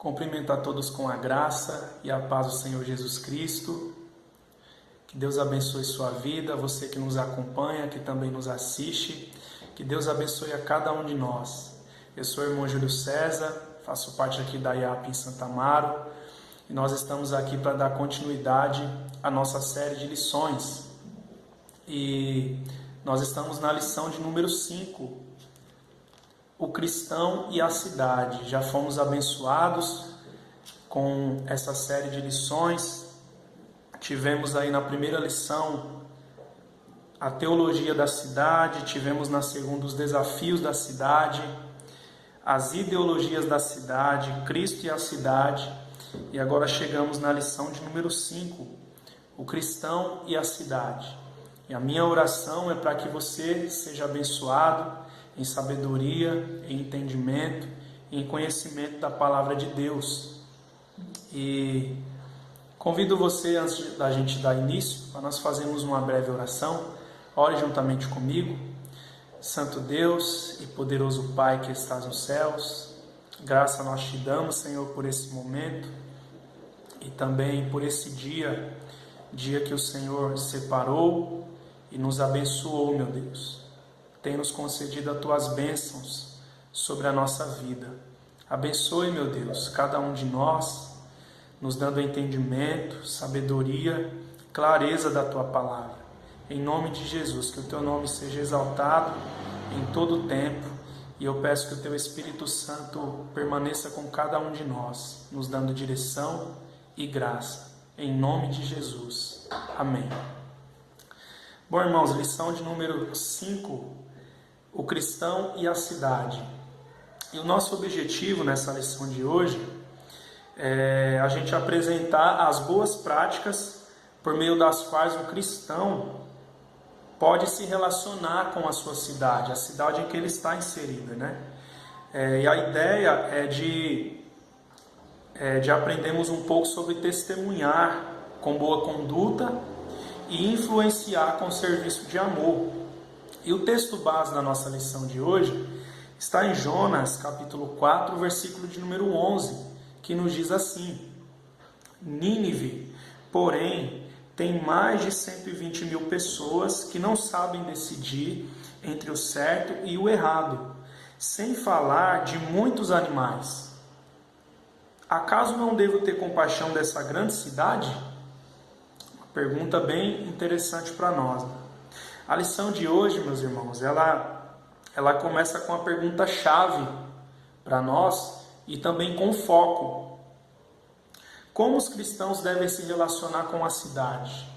Cumprimento a todos com a graça e a paz do Senhor Jesus Cristo. Que Deus abençoe sua vida, você que nos acompanha, que também nos assiste. Que Deus abençoe a cada um de nós. Eu sou o irmão Júlio César, faço parte aqui da IAP em Santa Amaro. E nós estamos aqui para dar continuidade à nossa série de lições. E nós estamos na lição de número 5. O cristão e a cidade. Já fomos abençoados com essa série de lições. Tivemos aí na primeira lição a teologia da cidade, tivemos na segunda os desafios da cidade, as ideologias da cidade, Cristo e a cidade. E agora chegamos na lição de número 5, o cristão e a cidade. E a minha oração é para que você seja abençoado em sabedoria, em entendimento, em conhecimento da palavra de Deus. E convido você, antes da gente dar início, para nós fazermos uma breve oração. Ore juntamente comigo. Santo Deus e poderoso Pai que estás nos céus, graça nós te damos, Senhor, por esse momento e também por esse dia que o Senhor separou e nos abençoou, meu Deus. Tem nos concedido as tuas bênçãos sobre a nossa vida. Abençoe, meu Deus, cada um de nós, nos dando entendimento, sabedoria, clareza da tua palavra. Em nome de Jesus, que o teu nome seja exaltado em todo o tempo. E eu peço que o teu Espírito Santo permaneça com cada um de nós, nos dando direção e graça. Em nome de Jesus. Amém. Bom, irmãos, lição de número 5, o cristão e a cidade. E o nosso objetivo nessa lição de hoje é a gente apresentar as boas práticas por meio das quais o cristão pode se relacionar com a sua cidade, a cidade em que ele está inserido, né? E a ideia é de aprendermos um pouco sobre testemunhar com boa conduta e influenciar com serviço de amor. E o texto base da nossa lição de hoje está em Jonas, capítulo 4, versículo de número 11, que nos diz assim: Nínive, porém, tem mais de 120 mil pessoas que não sabem decidir entre o certo e o errado, sem falar de muitos animais. Acaso não devo ter compaixão dessa grande cidade? Pergunta bem interessante para nós. A lição de hoje, meus irmãos, ela começa com a pergunta-chave para nós e também com foco. Como os cristãos devem se relacionar com a cidade?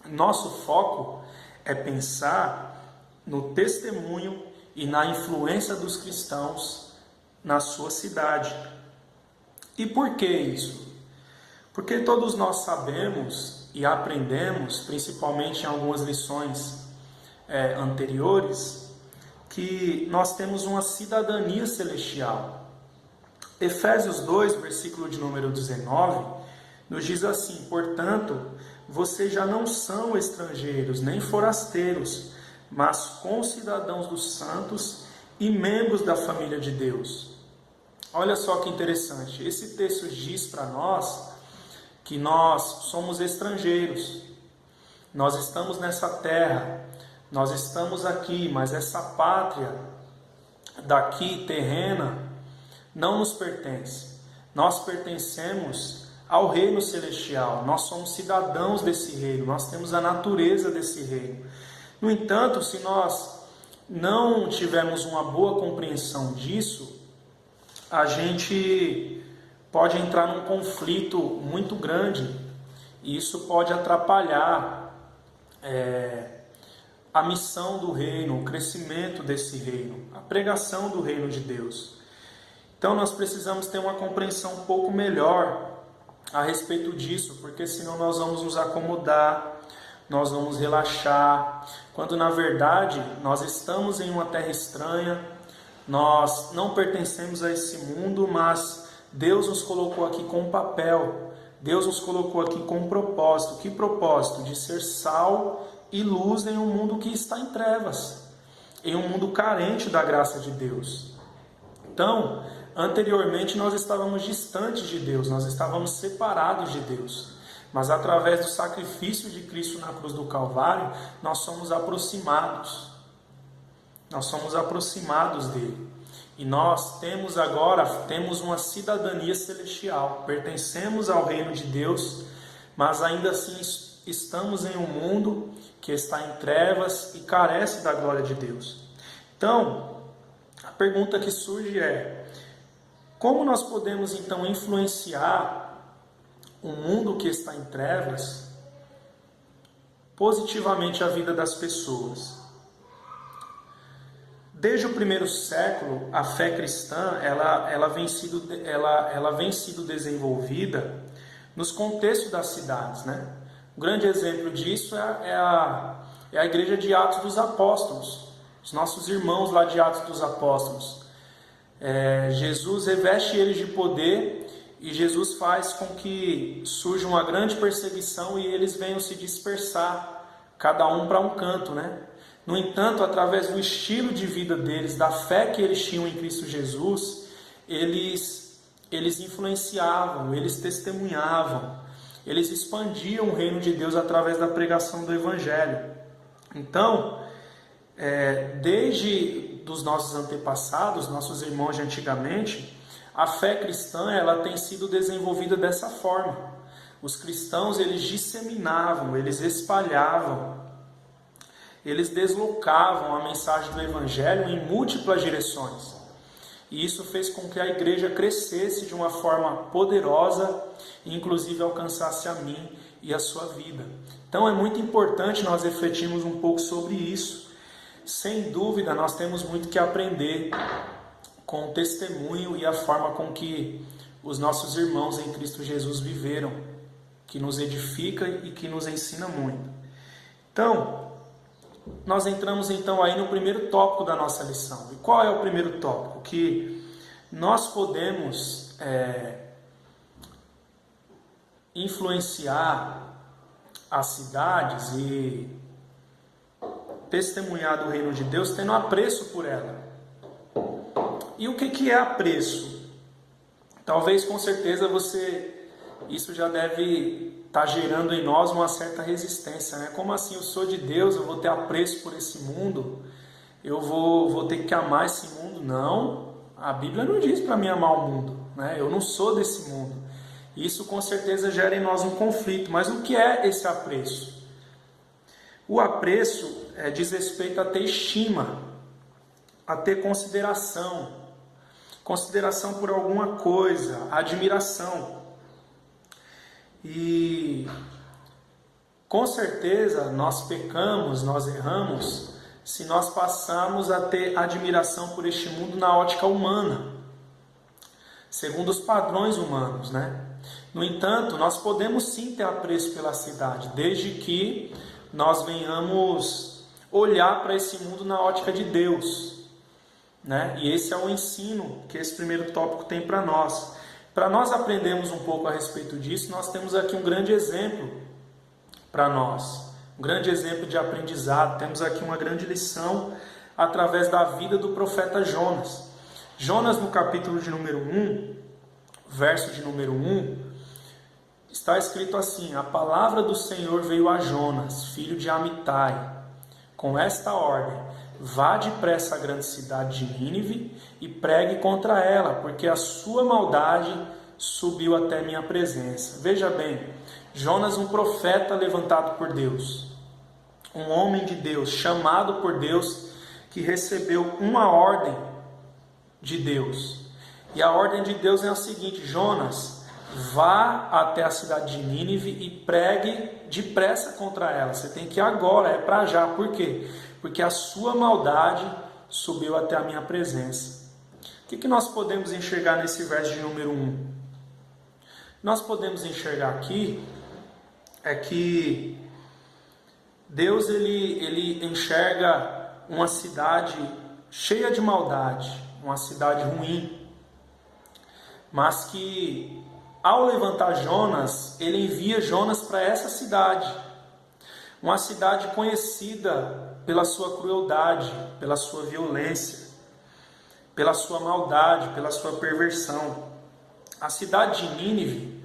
Nosso foco é pensar no testemunho e na influência dos cristãos na sua cidade. E por que isso? Porque todos nós sabemos e aprendemos, principalmente em algumas lições anteriores, que nós temos uma cidadania celestial. Efésios 2, versículo de número 19, nos diz assim: Portanto, vocês já não são estrangeiros nem forasteiros, mas concidadãos dos santos e membros da família de Deus. Olha só que interessante, esse texto diz para nós que nós somos estrangeiros, nós estamos nessa terra, nós estamos aqui, mas essa pátria daqui, terrena, não nos pertence. Nós pertencemos ao reino celestial, nós somos cidadãos desse reino, nós temos a natureza desse reino. No entanto, se nós não tivermos uma boa compreensão disso, a gente pode entrar num conflito muito grande, e isso pode atrapalhar a missão do reino, o crescimento desse reino, a pregação do reino de Deus. Então nós precisamos ter uma compreensão um pouco melhor a respeito disso, porque senão nós vamos nos acomodar, nós vamos relaxar, quando na verdade nós estamos em uma terra estranha, nós não pertencemos a esse mundo, mas Deus nos colocou aqui com um papel, Deus nos colocou aqui com um propósito. Que propósito? De ser sal e luz em um mundo que está em trevas, em um mundo carente da graça de Deus. Então, Anteriormente nós estávamos distantes de Deus, nós estávamos separados de Deus. Mas através do sacrifício de Cristo na cruz do Calvário, nós somos aproximados. Nós somos aproximados dele. E nós temos uma cidadania celestial. Pertencemos ao reino de Deus, mas ainda assim estamos em um mundo que está em trevas e carece da glória de Deus. Então, a pergunta que surge é: como nós podemos então influenciar o mundo que está em trevas positivamente a vida das pessoas? Desde o primeiro século, a fé cristã ela vem sido desenvolvida nos contextos das cidades, né? Um grande exemplo disso é a igreja de Atos dos Apóstolos, os nossos irmãos lá de Atos dos Apóstolos. Jesus reveste eles de poder e Jesus faz com que surja uma grande perseguição e eles venham se dispersar, cada um para um canto, né? No entanto, através do estilo de vida deles, da fé que eles tinham em Cristo Jesus, eles influenciavam, eles testemunhavam, eles expandiam o reino de Deus através da pregação do Evangelho. Então, desde dos nossos antepassados, nossos irmãos de antigamente, a fé cristã ela tem sido desenvolvida dessa forma. Os cristãos eles disseminavam, eles espalhavam, eles deslocavam a mensagem do Evangelho em múltiplas direções. E isso fez com que a igreja crescesse de uma forma poderosa e inclusive alcançasse a mim e a sua vida. Então é muito importante nós refletirmos um pouco sobre isso. Sem dúvida nós temos muito que aprender com o testemunho e a forma com que os nossos irmãos em Cristo Jesus viveram, que nos edifica e que nos ensina muito. Então, nós entramos então aí no primeiro tópico da nossa lição. E qual é o primeiro tópico? Que nós podemos influenciar as cidades e testemunhar do reino de Deus tendo apreço por ela. E o que é apreço? Talvez, com certeza, isso já deve estar gerando em nós uma certa resistência, né? Como assim? Eu sou de Deus, eu vou ter apreço por esse mundo? Eu vou ter que amar esse mundo? Não, a Bíblia não diz para mim amar o mundo, né? Eu não sou desse mundo. Isso com certeza gera em nós um conflito. Mas o que é esse apreço? O apreço diz respeito a ter estima, a ter consideração por alguma coisa, admiração. E com certeza nós pecamos, nós erramos, se nós passarmos a ter admiração por este mundo na ótica humana, segundo os padrões humanos, né? No entanto, nós podemos sim ter apreço pela cidade, desde que nós venhamos olhar para esse mundo na ótica de Deus, né? E esse é o ensino que esse primeiro tópico tem para nós. Para nós aprendermos um pouco a respeito disso, nós temos aqui um grande exemplo para nós, um grande exemplo de aprendizado. Temos aqui uma grande lição através da vida do profeta Jonas. Jonas, no capítulo de número 1, verso de número 1, está escrito assim: a palavra do Senhor veio a Jonas, filho de Amitai, com esta ordem: vá depressa à grande cidade de Nínive e pregue contra ela, porque a sua maldade subiu até minha presença. Veja bem, Jonas, um profeta levantado por Deus, um homem de Deus, chamado por Deus, que recebeu uma ordem de Deus. E a ordem de Deus é a seguinte: Jonas, vá até a cidade de Nínive e pregue depressa contra ela. Você tem que ir agora, é para já. Por quê? Porque a sua maldade subiu até a minha presença. O que nós podemos enxergar nesse verso de número 1? Nós podemos enxergar aqui que Deus ele enxerga uma cidade cheia de maldade, uma cidade ruim, mas que ao levantar Jonas, ele envia Jonas para essa cidade, uma cidade conhecida pela sua crueldade, pela sua violência. pela sua maldade, pela sua perversão. A cidade de Nínive,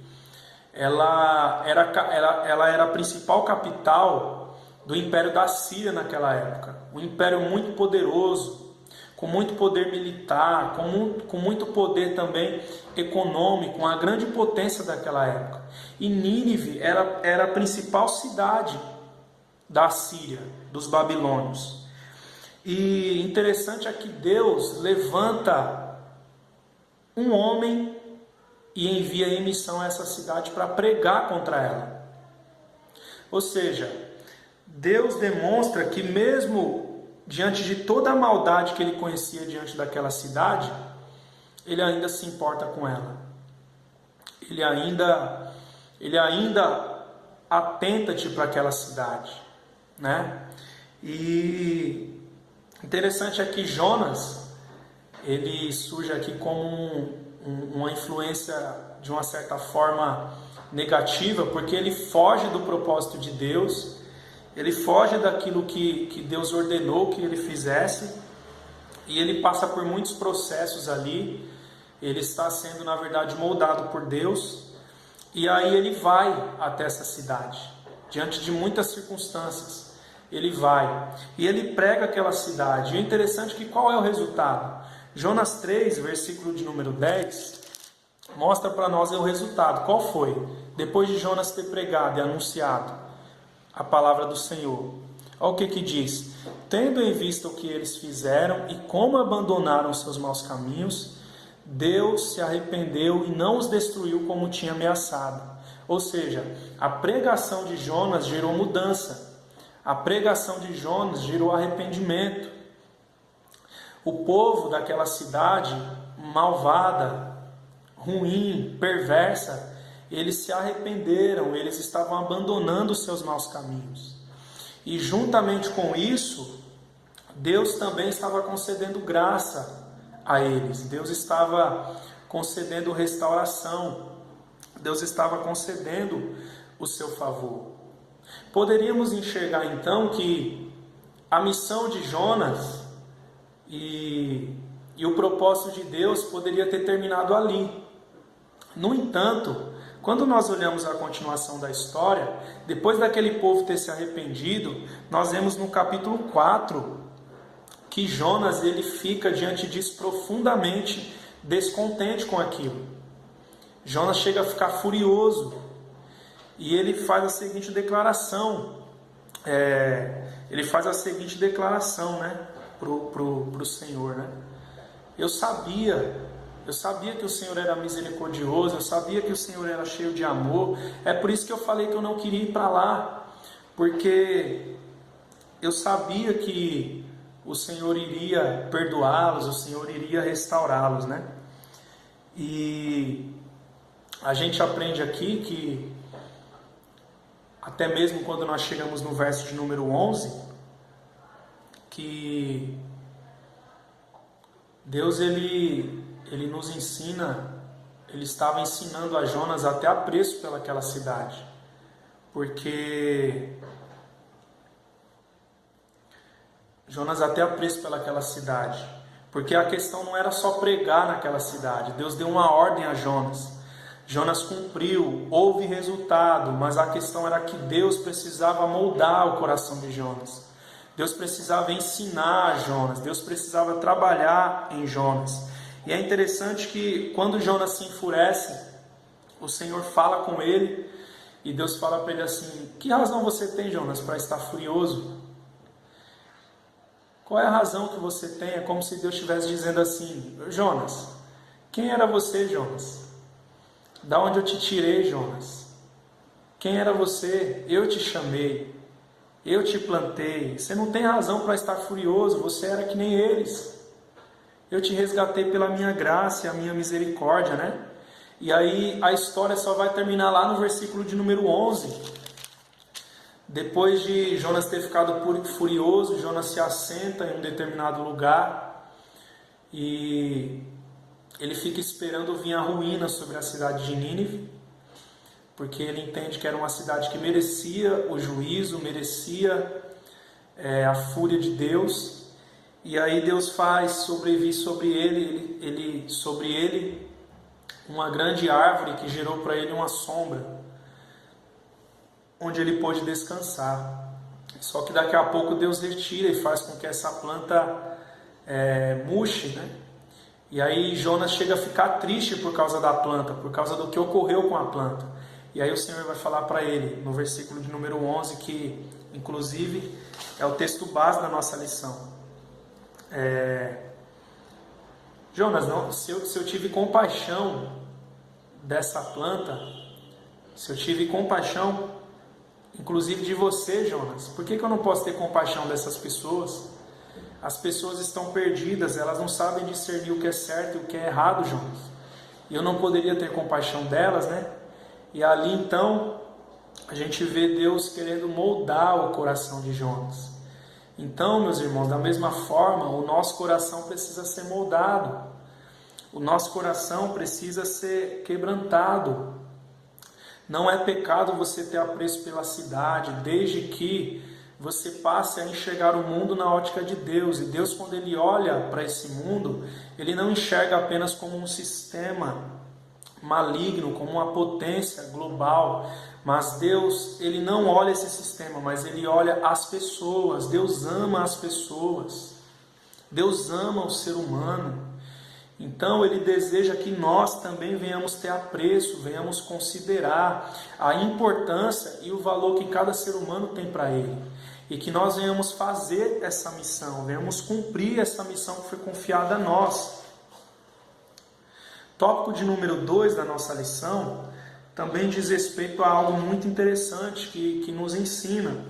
ela era a principal capital do Império da Síria naquela época. Um império muito poderoso, com muito poder militar, com muito poder também econômico, uma grande potência daquela época. E Nínive era a principal cidade da Síria, dos babilônios. E interessante é que Deus levanta um homem e envia em missão a essa cidade para pregar contra ela. Ou seja, Deus demonstra que mesmo diante de toda a maldade que ele conhecia diante daquela cidade, ele ainda se importa com ela. Ele ainda atenta-te para aquela cidade, né? E interessante é que Jonas, ele surge aqui como uma influência de uma certa forma negativa, porque ele foge do propósito de Deus, ele foge daquilo que Deus ordenou que ele fizesse, e ele passa por muitos processos ali. Ele está sendo, na verdade, moldado por Deus, e aí ele vai até essa cidade, diante de muitas circunstâncias. Ele vai e ele prega aquela cidade. E é interessante que qual é o resultado? Jonas 3, versículo de número 10, mostra para nós o resultado. Qual foi? Depois de Jonas ter pregado e anunciado a palavra do Senhor, olha o que diz: tendo em vista o que eles fizeram e como abandonaram seus maus caminhos, Deus se arrependeu e não os destruiu como tinha ameaçado. Ou seja, a pregação de Jonas gerou mudança. A pregação de Jonas gerou arrependimento. O povo daquela cidade malvada, ruim, perversa, eles se arrependeram, eles estavam abandonando os seus maus caminhos. E juntamente com isso, Deus também estava concedendo graça a eles. Deus estava concedendo restauração. Deus estava concedendo o seu favor. Poderíamos enxergar então que a missão de Jonas e o propósito de Deus poderia ter terminado ali. No entanto, quando nós olhamos a continuação da história, depois daquele povo ter se arrependido, nós vemos no capítulo 4 que Jonas ele fica diante disso profundamente descontente com aquilo. Jonas chega a ficar furioso e ele faz a seguinte declaração. Ele faz a seguinte declaração, né, pro Senhor, né? Eu sabia que o Senhor era misericordioso, eu sabia que o Senhor era cheio de amor. É por isso que eu falei que eu não queria ir para lá, porque eu sabia que o Senhor iria perdoá-los, o Senhor iria restaurá-los, né? E a gente aprende aqui que até mesmo quando nós chegamos no verso de número 11, que Deus ele nos ensina, ele estava ensinando a Jonas até apreço pelaquela cidade, porque Jonas até apreço pelaquela cidade, porque a questão não era só pregar naquela cidade. Deus deu uma ordem a Jonas. Jonas cumpriu, houve resultado, mas a questão era que Deus precisava moldar o coração de Jonas. Deus precisava ensinar Jonas, Deus precisava trabalhar em Jonas. E é interessante que quando Jonas se enfurece, o Senhor fala com ele e Deus fala para ele assim: que razão você tem, Jonas, para estar furioso? Qual é a razão que você tem? É como se Deus estivesse dizendo assim: Jonas, quem era você, Jonas? Da onde eu te tirei, Jonas? Quem era você? Eu te chamei, eu te plantei. Você não tem razão para estar furioso, você era que nem eles. Eu te resgatei pela minha graça e a minha misericórdia, né? E aí a história só vai terminar lá no versículo de número 11. Depois de Jonas ter ficado furioso, Jonas se assenta em um determinado lugar e ele fica esperando vir a ruína sobre a cidade de Nínive, porque ele entende que era uma cidade que merecia o juízo, merecia a fúria de Deus. E aí Deus faz sobrevir sobre ele uma grande árvore que gerou para ele uma sombra, onde ele pôde descansar. Só que daqui a pouco Deus retira e faz com que essa planta murche, né? E aí Jonas chega a ficar triste por causa da planta, por causa do que ocorreu com a planta. E aí o Senhor vai falar para ele, no versículo de número 11, que inclusive é o texto base da nossa lição. Jonas, não, se eu tive compaixão dessa planta, se eu tive compaixão, inclusive de você, Jonas, por que eu não posso ter compaixão dessas pessoas? As pessoas estão perdidas, elas não sabem discernir o que é certo e o que é errado, Jonas. E eu não poderia ter compaixão delas, né? E ali então, a gente vê Deus querendo moldar o coração de Jonas. Então, meus irmãos, da mesma forma, o nosso coração precisa ser moldado. O nosso coração precisa ser quebrantado. Não é pecado você ter apreço pela cidade, desde que você passe a enxergar o mundo na ótica de Deus. E Deus, quando Ele olha para esse mundo, Ele não enxerga apenas como um sistema maligno, como uma potência global. Mas Deus, Ele não olha esse sistema, mas Ele olha as pessoas. Deus ama as pessoas. Deus ama o ser humano. Então Ele deseja que nós também venhamos ter apreço, venhamos considerar a importância e o valor que cada ser humano tem para Ele. E que nós venhamos fazer essa missão, venhamos cumprir essa missão que foi confiada a nós. Tópico de número 2 da nossa lição também diz respeito a algo muito interessante que nos ensina,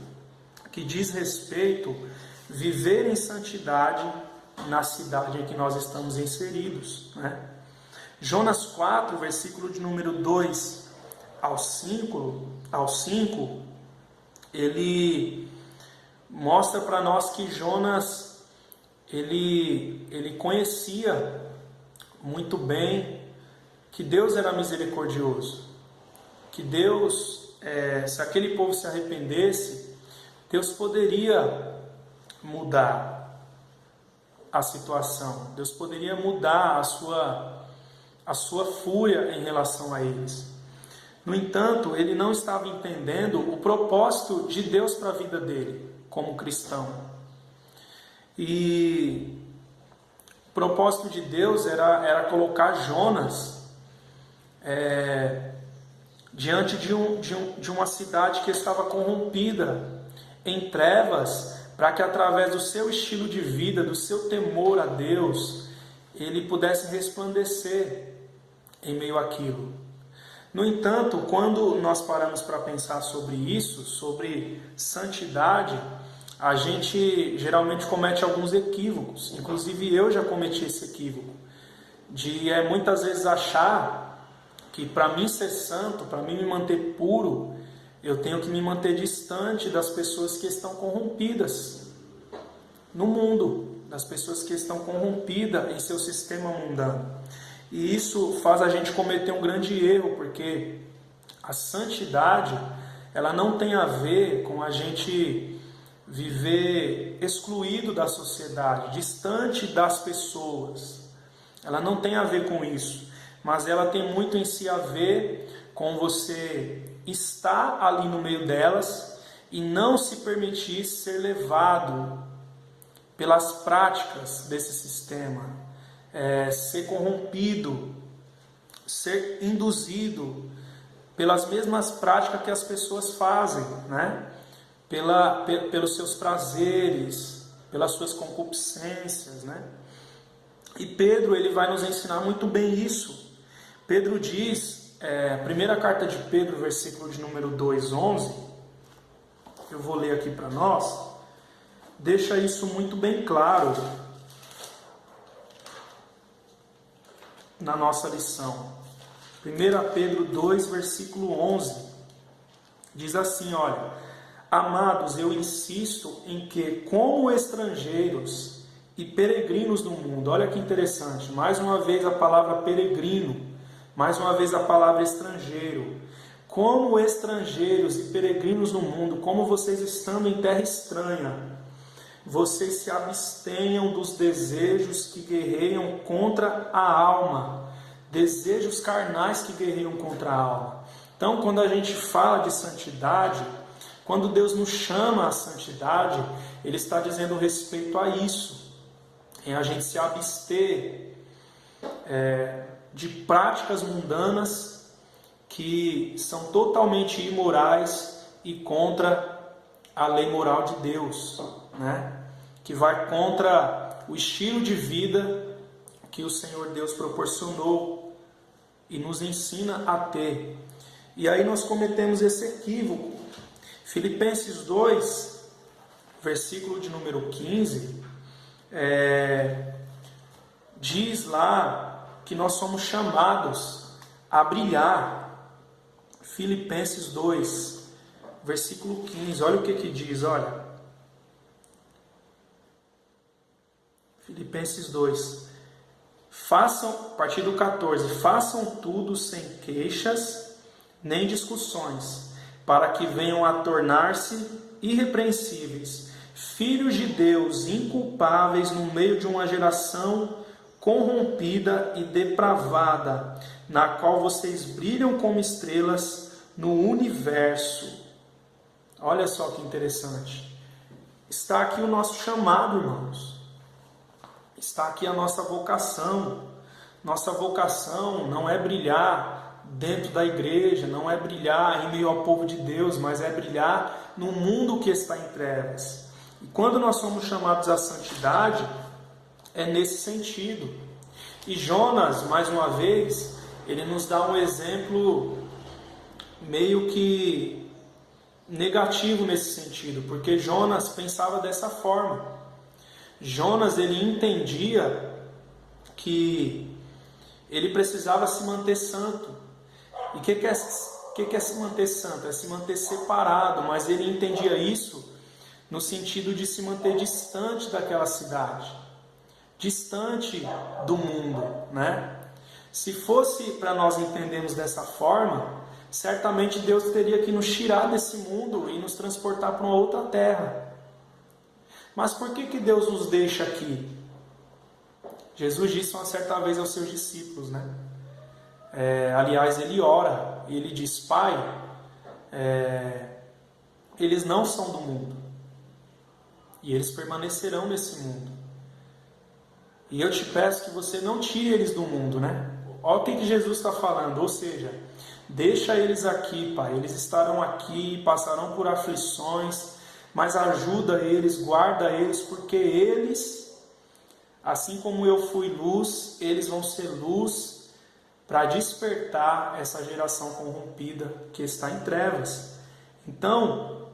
que diz respeito a viver em santidade na cidade em que nós estamos inseridos, né? Jonas 4, versículo de número 2 ao 5, ele mostra para nós que Jonas, ele conhecia muito bem que Deus era misericordioso, que Deus, se aquele povo se arrependesse, Deus poderia mudar a situação, Deus poderia mudar a sua fúria em relação a eles. No entanto, ele não estava entendendo o propósito de Deus para a vida dele, como cristão. E o propósito de Deus era colocar Jonas diante de uma cidade que estava corrompida, em trevas, para que através do seu estilo de vida, do seu temor a Deus, ele pudesse resplandecer em meio àquilo. No entanto, quando nós paramos para pensar sobre isso, sobre santidade, a gente geralmente comete alguns equívocos. Inclusive eu já cometi esse equívoco, de muitas vezes achar que para mim ser santo, para mim me manter puro, eu tenho que me manter distante das pessoas que estão corrompidas no mundo, das pessoas que estão corrompidas em seu sistema mundano. E isso faz a gente cometer um grande erro, porque a santidade, ela não tem a ver com a gente viver excluído da sociedade, distante das pessoas. Ela não tem a ver com isso, mas ela tem muito em si a ver com você estar ali no meio delas e não se permitir ser levado pelas práticas desse sistema, ser corrompido, ser induzido pelas mesmas práticas que as pessoas fazem, né? Pelos seus prazeres, pelas suas concupiscências, né? E Pedro, ele vai nos ensinar muito bem isso. Pedro diz, primeira carta de Pedro, versículo de número 2:11, eu vou ler aqui para nós, deixa isso muito bem claro na nossa lição. 1 Pedro 2, versículo 11, diz assim, olha: amados, eu insisto em que, como estrangeiros e peregrinos no mundo, olha que interessante, mais uma vez a palavra peregrino, mais uma vez a palavra estrangeiro, como estrangeiros e peregrinos no mundo, como vocês estando em terra estranha, vocês se abstenham dos desejos que guerreiam contra a alma, desejos carnais que guerreiam contra a alma. Então, quando a gente fala de santidade, quando Deus nos chama à santidade, Ele está dizendo respeito a isso, em a gente se abster de práticas mundanas que são totalmente imorais e contra a lei moral de Deus, né? Que vai contra o estilo de vida que o Senhor Deus proporcionou e nos ensina a ter. E aí nós cometemos esse equívoco. Filipenses 2, versículo de número 15, diz lá que nós somos chamados a brilhar. Filipenses 2, versículo 15, olha o que diz, olha. Filipenses 2, façam, a partir do 14, façam tudo sem queixas nem discussões, para que venham a tornar-se irrepreensíveis, filhos de Deus inculpáveis no meio de uma geração corrompida e depravada, na qual vocês brilham como estrelas no universo. Olha só que interessante. Está aqui o nosso chamado, irmãos. Está aqui a nossa vocação. Nossa vocação não é brilhar dentro da igreja, não é brilhar em meio ao povo de Deus, mas é brilhar no mundo que está em trevas. E quando nós somos chamados à santidade, é nesse sentido. E Jonas, mais uma vez, ele nos dá um exemplo meio que negativo nesse sentido, porque Jonas pensava dessa forma. Jonas, ele entendia que ele precisava se manter santo. E o que é se manter santo? É se manter separado, mas ele entendia isso no sentido de se manter distante daquela cidade, distante do mundo, né? Se fosse para nós entendermos dessa forma, certamente Deus teria que nos tirar desse mundo e nos transportar para uma outra terra. Mas por que Deus nos deixa aqui? Jesus disse uma certa vez aos seus discípulos, né? Aliás, ele ora e ele diz: Pai, eles não são do mundo e eles permanecerão nesse mundo. E eu te peço que você não tire eles do mundo, né? Olha o que Jesus está falando, ou seja, deixa eles aqui, Pai, eles estarão aqui, passarão por aflições, mas ajuda eles, guarda eles, porque eles, assim como eu fui luz, eles vão ser luz para despertar essa geração corrompida que está em trevas. Então,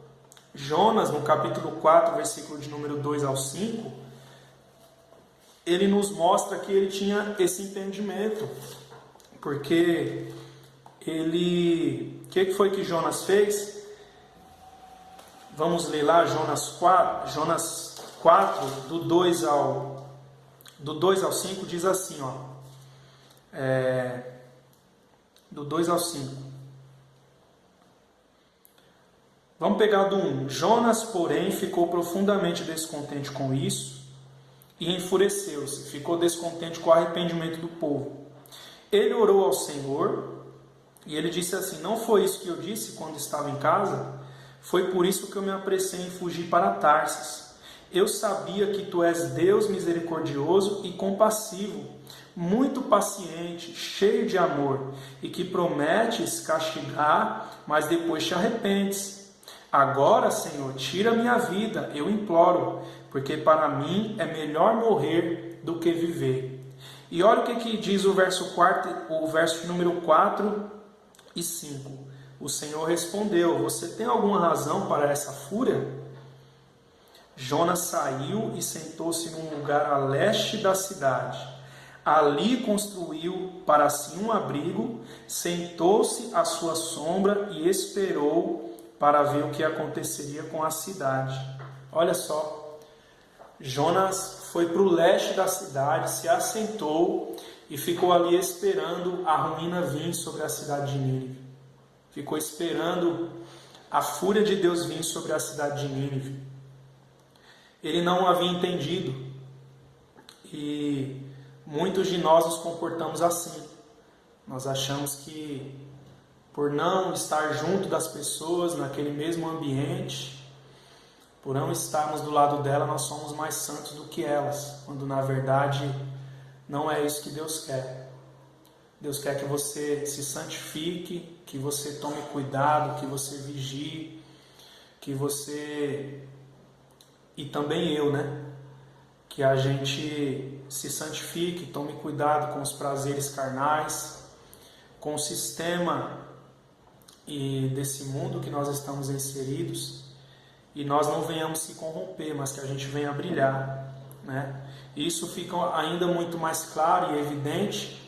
Jonas, no capítulo 4, versículo de número 2 ao 5, ele nos mostra que ele tinha esse entendimento, porque ele... O que foi que Jonas fez? Vamos ler lá Jonas 4, do 2 ao 5, diz assim, ó. Do 2 ao 5. Vamos pegar do 1. Jonas, porém, ficou profundamente descontente com isso e enfureceu-se. Ficou descontente com o arrependimento do povo. Ele orou ao Senhor e ele disse assim: não foi isso que eu disse quando estava em casa? Foi por isso que eu me apressei em fugir para Tarsis. Eu sabia que tu és Deus misericordioso e compassivo, muito paciente, cheio de amor, e que prometes castigar, mas depois te arrependes. Agora, Senhor, tira minha vida, eu imploro, porque para mim é melhor morrer do que viver. E olha o que diz o verso número 4 e 5. O Senhor respondeu: você tem alguma razão para essa fúria? Jonas saiu e sentou-se num lugar a leste da cidade. Ali construiu para si um abrigo, sentou-se à sua sombra e esperou para ver o que aconteceria com a cidade. Olha só, Jonas foi para o leste da cidade, se assentou e ficou ali esperando a ruína vir sobre a cidade de Nínive. Ficou esperando a fúria de Deus vir sobre a cidade de Nínive. ele não havia entendido. E muitos de nós nos comportamos assim. Nós achamos que por não estar junto das pessoas, naquele mesmo ambiente, por não estarmos do lado dela, nós somos mais santos do que elas, quando na verdade não é isso que Deus quer. Deus quer que você se santifique, que você tome cuidado, que você vigie, que você, e também eu, que a gente se santifique, tome cuidado com os prazeres carnais, com o sistema e desse mundo que nós estamos inseridos, e nós não venhamos se corromper, mas que a gente venha brilhar, E isso fica ainda muito mais claro e evidente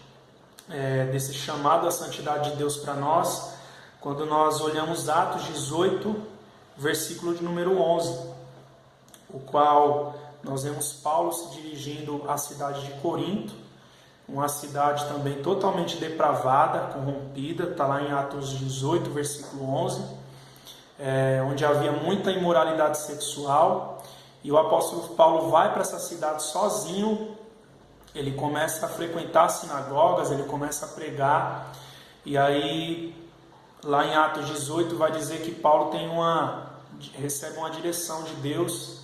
desse chamado à santidade de Deus para nós, quando nós olhamos Atos 18, versículo de número 11, o qual nós vemos Paulo se dirigindo à cidade de Corinto, uma cidade também totalmente depravada, corrompida, está lá em Atos 18, versículo 11, onde havia muita imoralidade sexual, e o apóstolo Paulo vai para essa cidade sozinho. Ele começa a frequentar sinagogas, ele começa a pregar, e aí lá em Atos 18 vai dizer que Paulo recebe uma direção de Deus,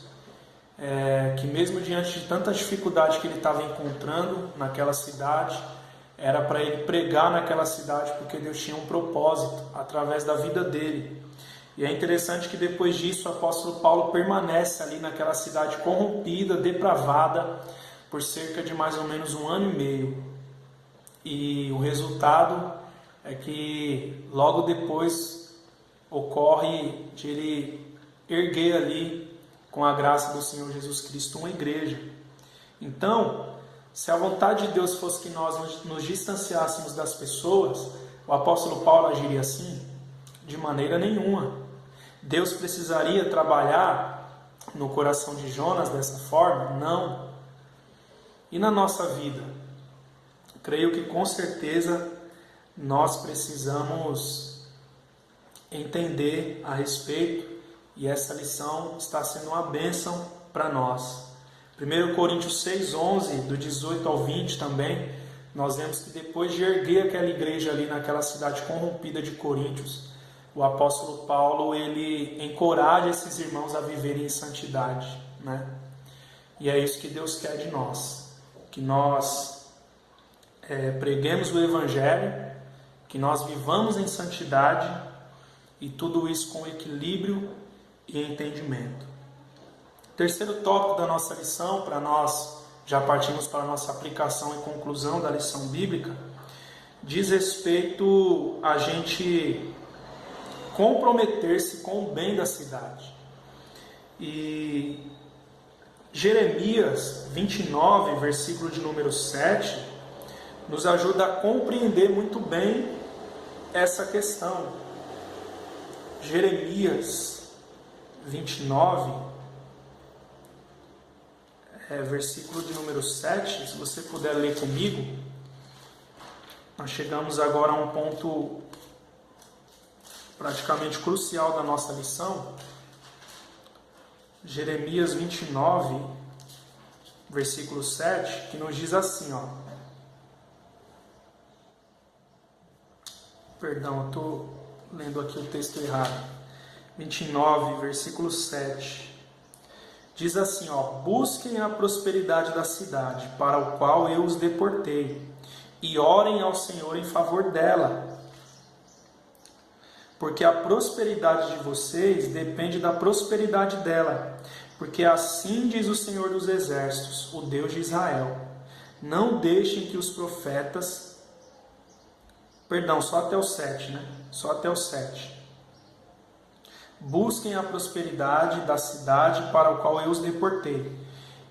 que mesmo diante de tanta dificuldade que ele estava encontrando naquela cidade, era para ele pregar naquela cidade, porque Deus tinha um propósito através da vida dele. E é interessante que depois disso o apóstolo Paulo permanece ali naquela cidade corrompida, depravada, por cerca de mais ou menos 1 ano e meio. E o resultado é que logo depois ocorre de ele erguer ali, com a graça do Senhor Jesus Cristo, uma igreja. Então, se a vontade de Deus fosse que nós nos distanciássemos das pessoas, o apóstolo Paulo agiria assim? De maneira nenhuma. Deus precisaria trabalhar no coração de Jonas dessa forma? Não. E na nossa vida? Creio que com certeza nós precisamos entender a respeito, e essa lição está sendo uma bênção para nós. 1 Coríntios 6:11, do 18 ao 20 também, nós vemos que depois de erguer aquela igreja ali naquela cidade corrompida de Coríntios, o apóstolo Paulo, ele encoraja esses irmãos a viverem em santidade, E é isso que Deus quer de nós, que nós preguemos o Evangelho, que nós vivamos em santidade, e tudo isso com equilíbrio e entendimento. Terceiro tópico da nossa lição, para nós já partimos para a nossa aplicação e conclusão da lição bíblica, diz respeito a gente comprometer-se com o bem da cidade. E Jeremias 29, versículo de número 7, nos ajuda a compreender muito bem essa questão. Jeremias 29, versículo de número 7, se você puder ler comigo. Nós chegamos agora a um ponto praticamente crucial da nossa lição. Jeremias 29, versículo 7, que nos diz assim, Perdão, eu estou lendo aqui o texto errado. 29, versículo 7. Diz assim, busquem a prosperidade da cidade, para o qual eu os deportei, e orem ao Senhor em favor dela. Porque a prosperidade de vocês depende da prosperidade dela. Porque assim diz o Senhor dos Exércitos, o Deus de Israel. Não deixem que os profetas... Perdão, só até o 7, Só até o 7. Busquem a prosperidade da cidade para o qual eu os deportei,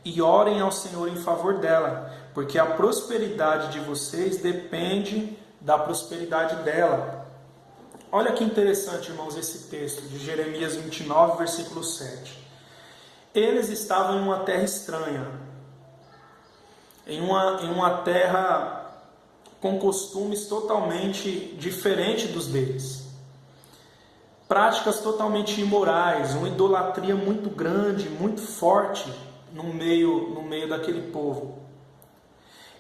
e orem ao Senhor em favor dela, porque a prosperidade de vocês depende da prosperidade dela. Olha que interessante, irmãos, esse texto de Jeremias 29, versículo 7. Eles estavam em uma terra estranha, em uma terra com costumes totalmente diferentes dos deles. práticas totalmente imorais, uma idolatria muito grande, muito forte no meio daquele povo.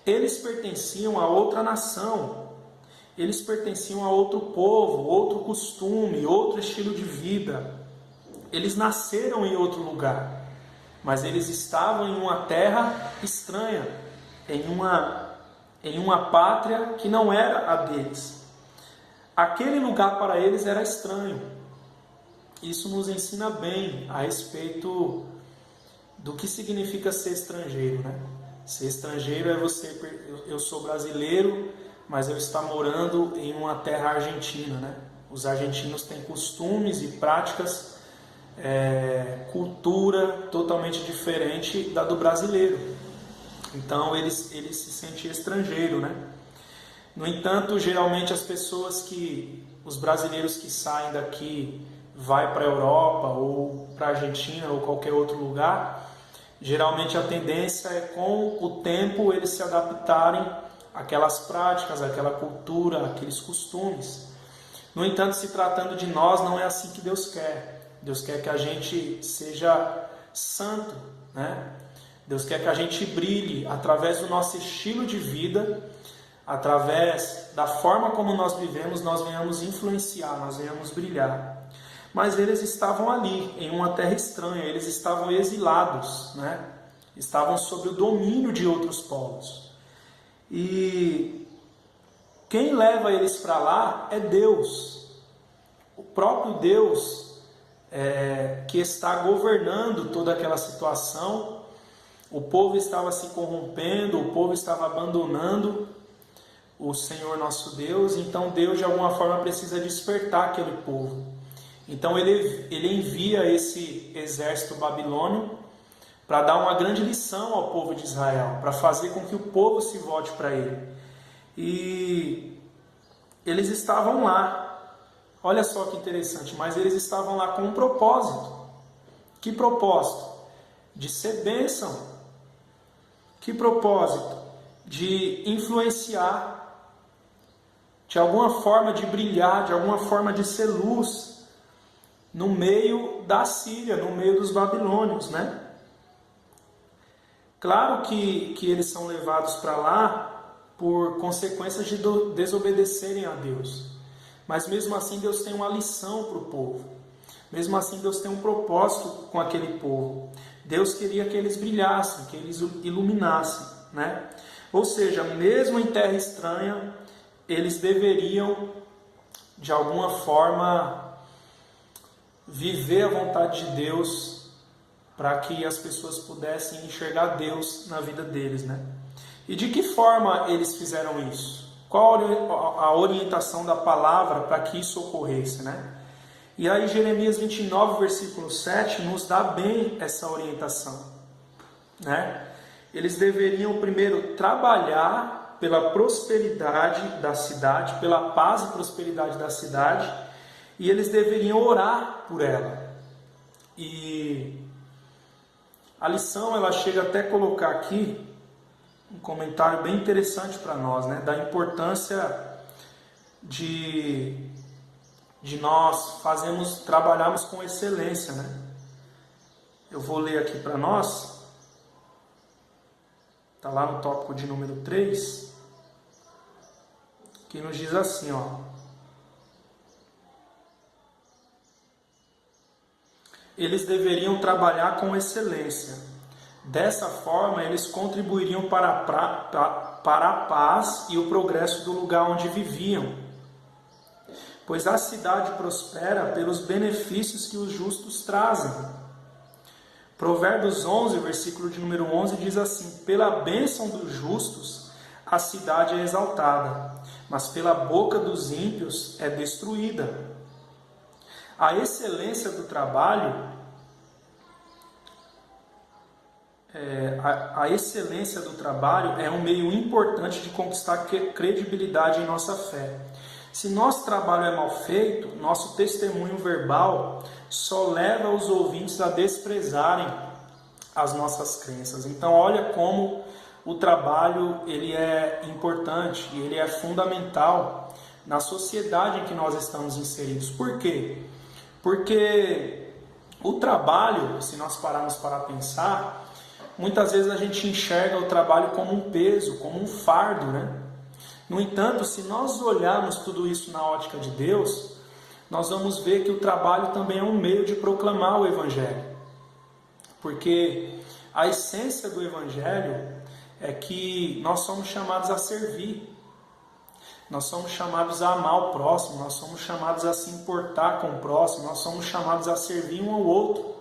Eles pertenciam a outra nação, eles pertenciam a outro povo, outro costume, outro estilo de vida. Eles nasceram em outro lugar, mas eles estavam em uma terra estranha, em uma pátria que não era a deles. Aquele lugar para eles era estranho. Isso nos ensina bem a respeito do que significa ser estrangeiro, né? Ser estrangeiro é eu sou brasileiro, mas eu estou morando em uma terra argentina, né? Os argentinos têm costumes e práticas, cultura totalmente diferente da do brasileiro. Então eles se sentiam estrangeiro, né? No entanto, geralmente os brasileiros que saem daqui, vai para a Europa ou para a Argentina ou qualquer outro lugar, geralmente a tendência é, com o tempo, eles se adaptarem àquelas práticas, àquela cultura, àqueles costumes. No entanto, se tratando de nós, não é assim que Deus quer. Deus quer que a gente seja santo, né? Deus quer que a gente brilhe através do nosso estilo de vida, através da forma como nós vivemos, nós venhamos influenciar, nós venhamos brilhar. Mas eles estavam ali, em uma terra estranha, eles estavam exilados, né? Estavam sob o domínio de outros povos. E quem leva eles para lá é Deus. O próprio Deus que está governando toda aquela situação. O povo estava se corrompendo, o povo estava abandonando o Senhor nosso Deus. Então Deus de alguma forma precisa despertar aquele povo. Então ele envia esse exército babilônio para dar uma grande lição ao povo de Israel, para fazer com que o povo se volte para ele. E eles estavam lá, olha só que interessante, mas eles estavam lá com um propósito. Que propósito? De ser bênção. Que propósito? De influenciar, de alguma forma de brilhar, de alguma forma de ser luz no meio da Síria, no meio dos babilônios, né? Claro que eles são levados para lá por consequências de desobedecerem a Deus. Mas mesmo assim Deus tem uma lição para o povo. Mesmo assim Deus tem um propósito com aquele povo. Deus queria que eles brilhassem, que eles iluminassem, né? Ou seja, mesmo em terra estranha, eles deveriam, de alguma forma, viver a vontade de Deus, para que as pessoas pudessem enxergar Deus na vida deles, né? E de que forma eles fizeram isso? Qual a orientação da palavra para que isso ocorresse, né? E aí Jeremias 29, versículo 7, nos dá bem essa orientação, né? Eles deveriam primeiro trabalhar pela prosperidade da cidade, pela paz e prosperidade da cidade, e eles deveriam orar por ela. E a lição, ela chega até a colocar aqui um comentário bem interessante para nós, né? Da importância de nós trabalharmos com excelência, né? Eu vou ler aqui para nós, está lá no tópico de número 3, que nos diz assim, ó. Eles deveriam trabalhar com excelência. Dessa forma, eles contribuiriam para a paz e o progresso do lugar onde viviam, pois a cidade prospera pelos benefícios que os justos trazem. Provérbios 11, versículo de número 11, diz assim: pela bênção dos justos a cidade é exaltada, mas pela boca dos ímpios é destruída. A excelência do trabalho, é um meio importante de conquistar credibilidade em nossa fé. Se nosso trabalho é mal feito, nosso testemunho verbal só leva os ouvintes a desprezarem as nossas crenças. Então, olha como o trabalho ele é importante, ele é fundamental na sociedade em que nós estamos inseridos. Por quê? Porque o trabalho, se nós pararmos para pensar, muitas vezes a gente enxerga o trabalho como um peso, como um fardo, né? No entanto, se nós olharmos tudo isso na ótica de Deus, nós vamos ver que o trabalho também é um meio de proclamar o Evangelho. Porque a essência do Evangelho é que nós somos chamados a servir. Nós somos chamados a amar o próximo, nós somos chamados a se importar com o próximo, nós somos chamados a servir um ao outro.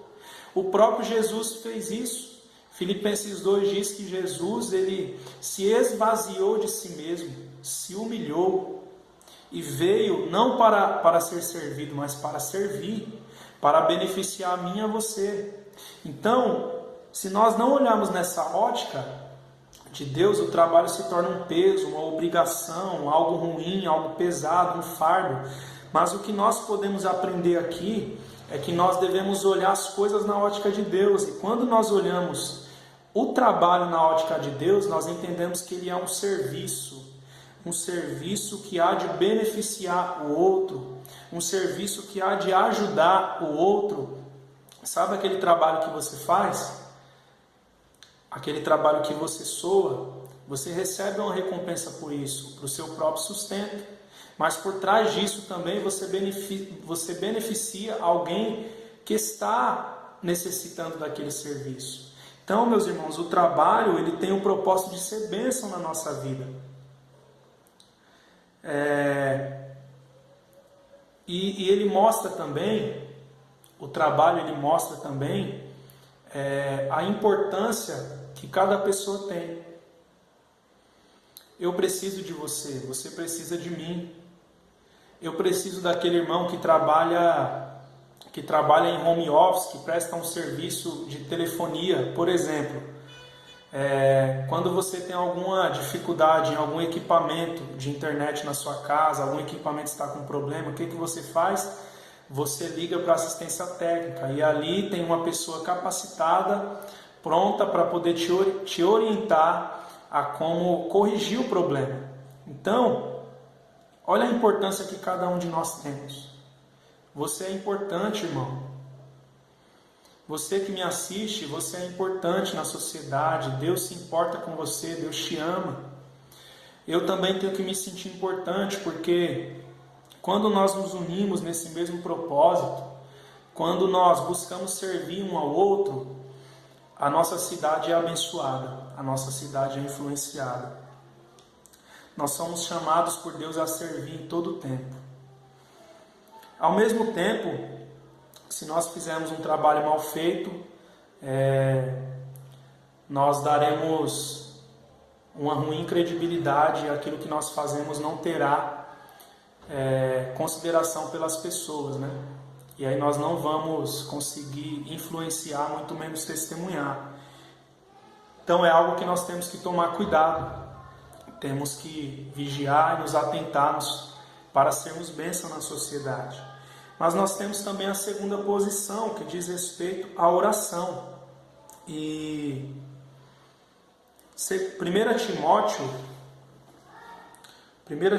O próprio Jesus fez isso. Filipenses 2 diz que Jesus ele se esvaziou de si mesmo, se humilhou e veio não para ser servido, mas para servir, para beneficiar a mim e a você. Então, se nós não olharmos nessa ótica de Deus, o trabalho se torna um peso, uma obrigação, algo ruim, algo pesado, um fardo. Mas o que nós podemos aprender aqui é que nós devemos olhar as coisas na ótica de Deus. E quando nós olhamos o trabalho na ótica de Deus, nós entendemos que ele é um serviço que há de beneficiar o outro, um serviço que há de ajudar o outro. Sabe aquele trabalho que você faz? Aquele trabalho que você soa, você recebe uma recompensa por isso, para o seu próprio sustento. Mas por trás disso também você beneficia alguém que está necessitando daquele serviço. Então, meus irmãos, o trabalho ele tem o propósito de ser bênção na nossa vida. E ele mostra também, o trabalho ele mostra também a importância que cada pessoa tem. Eu preciso de você, você precisa de mim. Eu preciso daquele irmão que trabalha em home office, que presta um serviço de telefonia, por exemplo. Quando você tem alguma dificuldade em algum equipamento de internet na sua casa, algum equipamento está com problema, o que você faz? Você liga para a assistência técnica e ali tem uma pessoa capacitada, pronta para poder te orientar a como corrigir o problema. Então, olha a importância que cada um de nós temos. Você é importante, irmão. Você que me assiste, você é importante na sociedade. Deus se importa com você, Deus te ama. Eu também tenho que me sentir importante, porque quando nós nos unimos nesse mesmo propósito, quando nós buscamos servir um ao outro, a nossa cidade é abençoada, a nossa cidade é influenciada. Nós somos chamados por Deus a servir em todo o tempo. Ao mesmo tempo, se nós fizermos um trabalho mal feito, nós daremos uma ruim credibilidade e aquilo que nós fazemos não terá consideração pelas pessoas, né? E aí nós não vamos conseguir influenciar, muito menos testemunhar. Então é algo que nós temos que tomar cuidado. Temos que vigiar e nos atentarmos para sermos bênção na sociedade. Mas nós temos também a segunda posição, que diz respeito à oração. E 1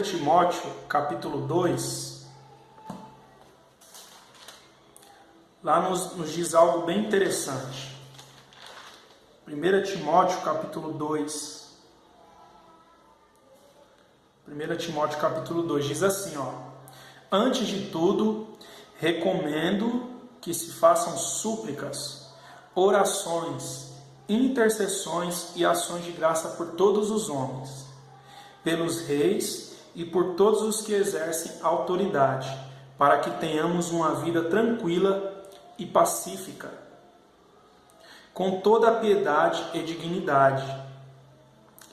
Timóteo, capítulo 2, lá nos diz algo bem interessante. 1 Timóteo, capítulo 2. 1 Timóteo, capítulo 2, diz assim, antes de tudo, recomendo que se façam súplicas, orações, intercessões e ações de graça por todos os homens, pelos reis e por todos os que exercem autoridade, para que tenhamos uma vida tranquila e pacífica, com toda a piedade e dignidade.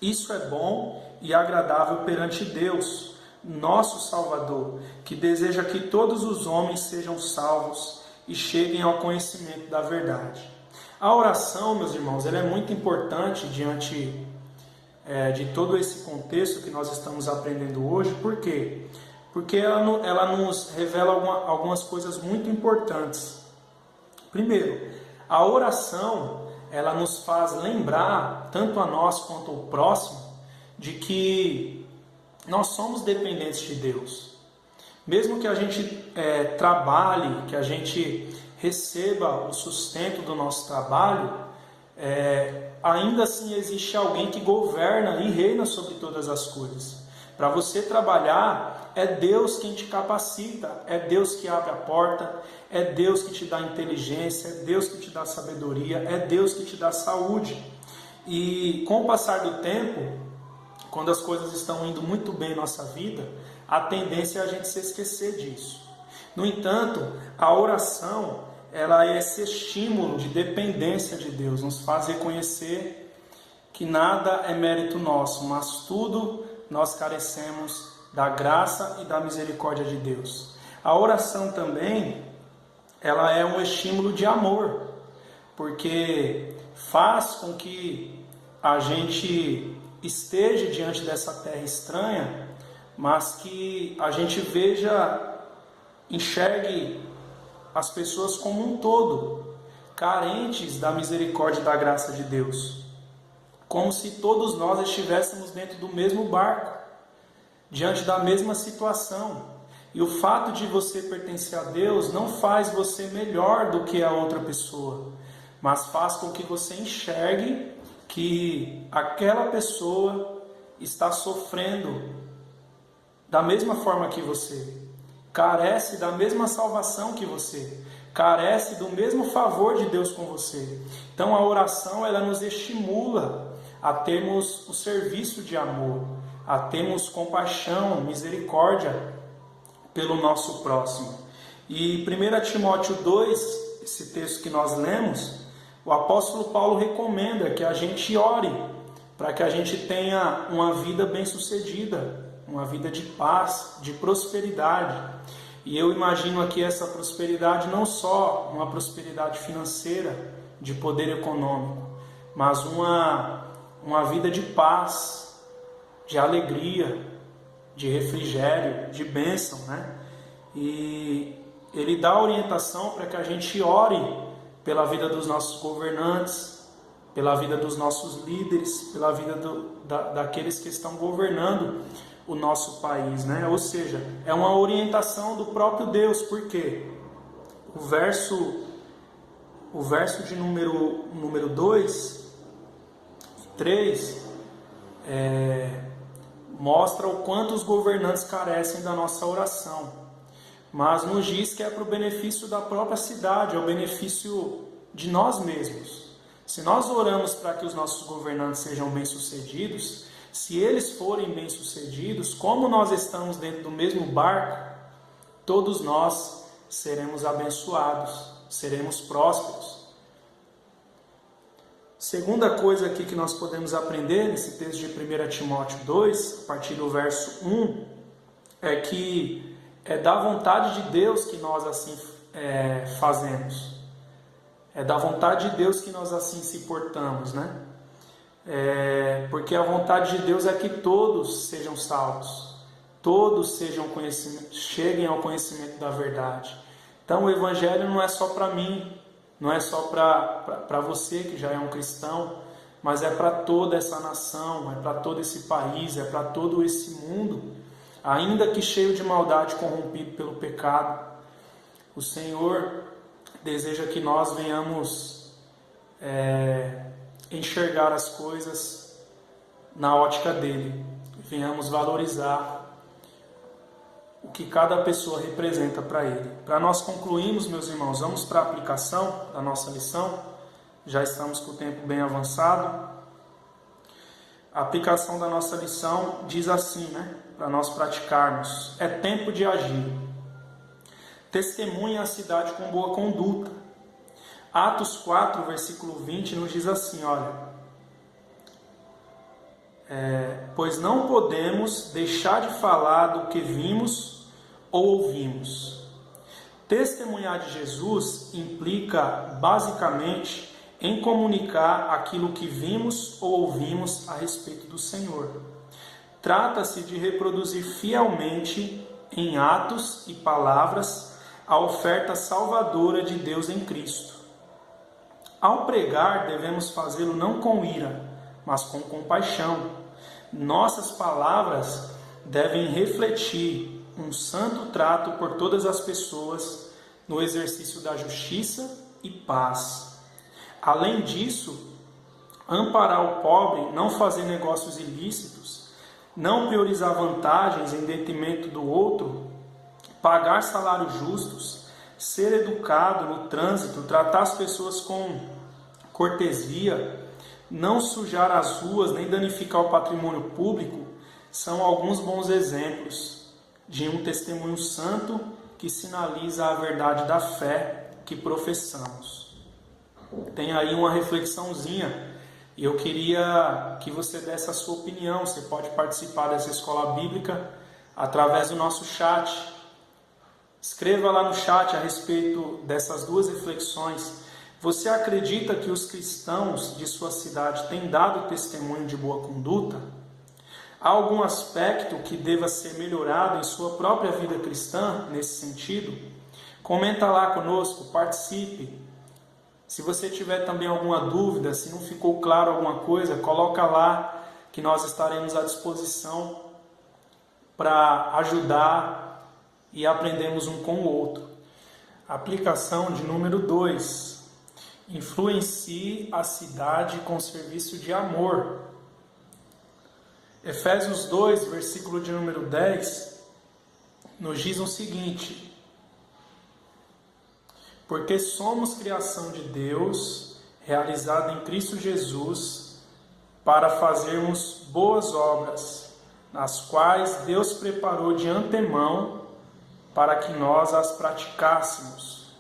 Isso é bom e agradável perante Deus, nosso Salvador, que deseja que todos os homens sejam salvos e cheguem ao conhecimento da verdade. A oração, meus irmãos, ela é muito importante diante de todo esse contexto que nós estamos aprendendo hoje. Por quê? Porque ela nos revela algumas coisas muito importantes. Primeiro, a oração, ela nos faz lembrar, tanto a nós quanto ao próximo, de que nós somos dependentes de Deus. Mesmo que a gente trabalhe, que a gente receba o sustento do nosso trabalho, ainda assim existe alguém que governa e reina sobre todas as coisas. Para você trabalhar, é Deus quem te capacita, é Deus que abre a porta, é Deus que te dá inteligência, é Deus que te dá sabedoria, é Deus que te dá saúde. E com o passar do tempo, quando as coisas estão indo muito bem em nossa vida, a tendência é a gente se esquecer disso. No entanto, a oração, ela é esse estímulo de dependência de Deus, nos faz reconhecer que nada é mérito nosso, mas tudo nós carecemos da graça e da misericórdia de Deus. A oração também, ela é um estímulo de amor, porque faz com que a gente esteja diante dessa terra estranha, mas que a gente enxergue as pessoas como um todo, carentes da misericórdia e da graça de Deus, como se todos nós estivéssemos dentro do mesmo barco, diante da mesma situação. E o fato de você pertencer a Deus não faz você melhor do que a outra pessoa, mas faz com que você enxergue que aquela pessoa está sofrendo da mesma forma que você, carece da mesma salvação que você, carece do mesmo favor de Deus com você. Então a oração, ela nos estimula a termos o serviço de amor, a termos compaixão, misericórdia pelo nosso próximo. E 1 Timóteo 2, esse texto que nós lemos, o apóstolo Paulo recomenda que a gente ore para que a gente tenha uma vida bem-sucedida, uma vida de paz, de prosperidade. E eu imagino aqui essa prosperidade não só uma prosperidade financeira, de poder econômico, mas uma vida de paz, de alegria, de refrigério, de bênção, né? E ele dá orientação para que a gente ore pela vida dos nossos governantes, pela vida dos nossos líderes, pela vida daqueles que estão governando o nosso país, né? Ou seja, é uma orientação do próprio Deus. Por quê? O verso de número 2 e 3 mostra o quanto os governantes carecem da nossa oração, mas nos diz que é para o benefício da própria cidade, é o benefício de nós mesmos. Se nós oramos para que os nossos governantes sejam bem-sucedidos, se eles forem bem-sucedidos, como nós estamos dentro do mesmo barco, todos nós seremos abençoados, seremos prósperos. Segunda coisa aqui que nós podemos aprender nesse texto de 1 Timóteo 2, a partir do verso 1, é que é da vontade de Deus que nós assim fazemos. É da vontade de Deus que nós assim se portamos, né? Porque a vontade de Deus é que todos sejam salvos, todos cheguem ao conhecimento da verdade. Então o Evangelho não é só para mim, não é só para você que já é um cristão, mas é para toda essa nação, é para todo esse país, é para todo esse mundo, ainda que cheio de maldade, corrompido pelo pecado. O Senhor deseja que nós venhamos enxergar as coisas na ótica dele, venhamos valorizar o que cada pessoa representa para ele. Para nós concluirmos, meus irmãos, vamos para a aplicação da nossa lição. Já estamos com o tempo bem avançado. A aplicação da nossa lição diz assim, né? Para nós praticarmos: é tempo de agir. Testemunhe a cidade com boa conduta. Atos 4, versículo 20, nos diz assim, olha: pois não podemos deixar de falar do que vimos ou ouvimos. Testemunhar de Jesus implica, basicamente, em comunicar aquilo que vimos ou ouvimos a respeito do Senhor. Trata-se de reproduzir fielmente, em atos e palavras, a oferta salvadora de Deus em Cristo. Ao pregar, devemos fazê-lo não com ira, mas com compaixão. Nossas palavras devem refletir um santo trato por todas as pessoas no exercício da justiça e paz. Além disso, amparar o pobre, não fazer negócios ilícitos, não priorizar vantagens em detrimento do outro, pagar salários justos, ser educado no trânsito, tratar as pessoas com cortesia, não sujar as ruas nem danificar o patrimônio público, são alguns bons exemplos de um testemunho santo que sinaliza a verdade da fé que professamos. Tem aí uma reflexãozinha e eu queria que você desse a sua opinião. Você pode participar dessa escola bíblica através do nosso chat. Escreva lá no chat a respeito dessas duas reflexões. Você acredita que os cristãos de sua cidade têm dado testemunho de boa conduta? Há algum aspecto que deva ser melhorado em sua própria vida cristã nesse sentido? Comenta lá conosco, participe. Se você tiver também alguma dúvida, se não ficou claro alguma coisa, coloca lá que nós estaremos à disposição para ajudar e aprendemos um com o outro. Aplicação de número 2. Influencie a cidade com serviço de amor. Efésios 2, versículo de número 10, nos diz o seguinte: porque somos criação de Deus, realizada em Cristo Jesus, para fazermos boas obras, nas quais Deus preparou de antemão para que nós as praticássemos.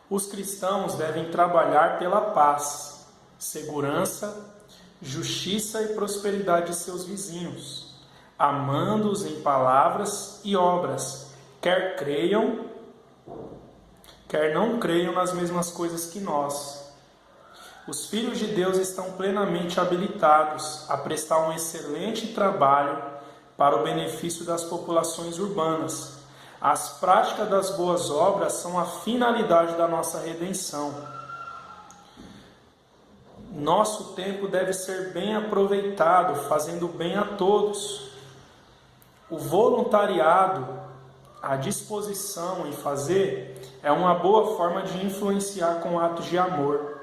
Os cristãos devem trabalhar pela paz, segurança, justiça e prosperidade de seus vizinhos, amando-os em palavras e obras, quer creiam, quer não creiam nas mesmas coisas que nós. Os filhos de Deus estão plenamente habilitados a prestar um excelente trabalho para o benefício das populações urbanas. As práticas das boas obras são a finalidade da nossa redenção. Nosso tempo deve ser bem aproveitado, fazendo bem a todos. O voluntariado, a disposição em fazer, é uma boa forma de influenciar com atos de amor.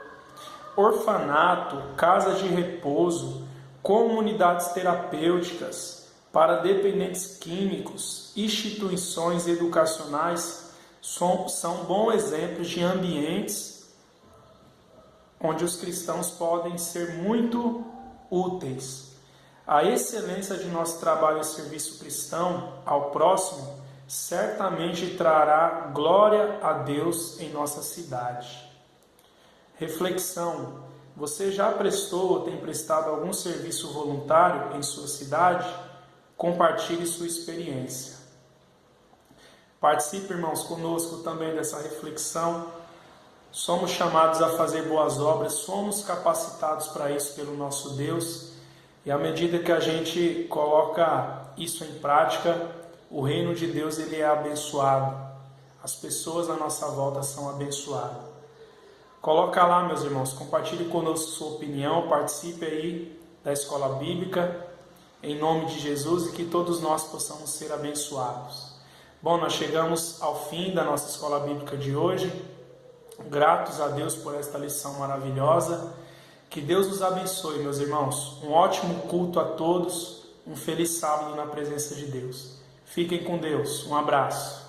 Orfanato, casas de repouso, comunidades terapêuticas para dependentes químicos, instituições educacionais são bons exemplos de ambientes onde os cristãos podem ser muito úteis. A excelência de nosso trabalho e serviço cristão ao próximo certamente trará glória a Deus em nossa cidade. Reflexão: você já prestou ou tem prestado algum serviço voluntário em sua cidade? Compartilhe sua experiência. Participe, irmãos, conosco também dessa reflexão. Somos chamados a fazer boas obras, somos capacitados para isso pelo nosso Deus. E à medida que a gente coloca isso em prática, o reino de Deus ele é abençoado. As pessoas à nossa volta são abençoadas. Coloca lá, meus irmãos, compartilhe conosco sua opinião, participe aí da escola bíblica, em nome de Jesus, e que todos nós possamos ser abençoados. Bom, nós chegamos ao fim da nossa escola bíblica de hoje. Gratos a Deus por esta lição maravilhosa. Que Deus nos abençoe, meus irmãos. Um ótimo culto a todos. Um feliz sábado na presença de Deus. Fiquem com Deus. Um abraço.